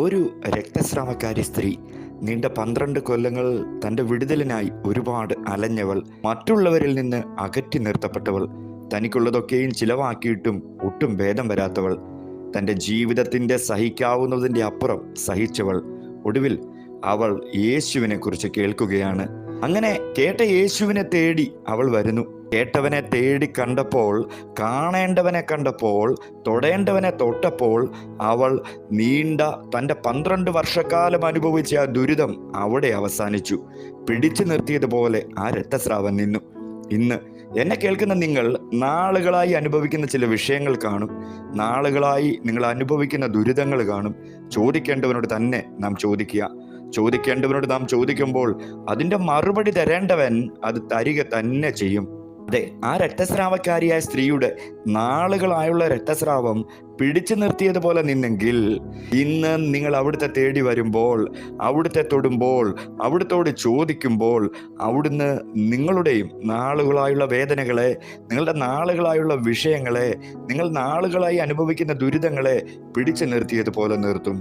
ഒരു രക്തസ്രാവക്കാരി സ്ത്രീ നീണ്ട 12 കൊല്ലങ്ങൾ തൻ്റെ വിടുതലിനായി ഒരുപാട് അലഞ്ഞവൾ, മറ്റുള്ളവരിൽ നിന്ന് അകറ്റി നിർത്തപ്പെട്ടവൾ, തനിക്കുള്ളതൊക്കെയും ചിലവാക്കിയിട്ടും ഒട്ടും ഭേദം വരാത്തവൾ, തൻ്റെ ജീവിതത്തിൻ്റെ സഹിക്കാവുന്നതിൻ്റെ അപ്പുറം സഹിച്ചവൾ. ഒടുവിൽ അവൾ യേശുവിനെ കുറിച്ച് കേൾക്കുകയാണ്. അങ്ങനെ കേട്ട യേശുവിനെ തേടി അവൾ വരുന്നു. കേട്ടവനെ തേടി കണ്ടപ്പോൾ, കാണേണ്ടവനെ കണ്ടപ്പോൾ, തൊടേണ്ടവനെ തൊട്ടപ്പോൾ അവൾ നീണ്ട തൻ്റെ 12 വർഷക്കാലം അനുഭവിച്ച ആ ദുരിതം അവിടെ അവസാനിച്ചു. പിടിച്ചു നിർത്തിയതുപോലെ ആ രക്തസ്രാവം നിന്നു. ഇന്ന് എന്നെ കേൾക്കുന്ന നിങ്ങൾ നാളുകളായി അനുഭവിക്കുന്ന ചില വിഷയങ്ങൾ കാണും. നാളുകളായി നിങ്ങൾ അനുഭവിക്കുന്ന ദുരിതങ്ങൾ കാണും. ചോദിക്കേണ്ടവനോട് തന്നെ നാം ചോദിക്കുക. ചോദിക്കേണ്ടവനോട് നാം ചോദിക്കുമ്പോൾ അതിൻ്റെ മറുപടി തരേണ്ടവൻ അത് തരിക തന്നെ ചെയ്യും. അതെ, ആ രക്തസ്രാവക്കാരിയായ സ്ത്രീയുടെ നാളുകളായുള്ള രക്തസ്രാവം പിടിച്ചു നിർത്തിയതുപോലെ നിന്നെങ്കിൽ, ഇന്ന് നിങ്ങൾ അവിടുത്തെ തേടി വരുമ്പോൾ, അവിടുത്തെ തൊടുമ്പോൾ, അവിടുത്തോട് ചോദിക്കുമ്പോൾ, അവിടുന്ന് നിങ്ങളുടെയും നാളുകളായുള്ള വേദനകളെ, നിങ്ങളുടെ നാളുകളായുള്ള വിഷയങ്ങളെ, നിങ്ങൾ നാളുകളായി അനുഭവിക്കുന്ന ദുരിതങ്ങളെ പിടിച്ചു നിർത്തിയതുപോലെ നിർത്തും.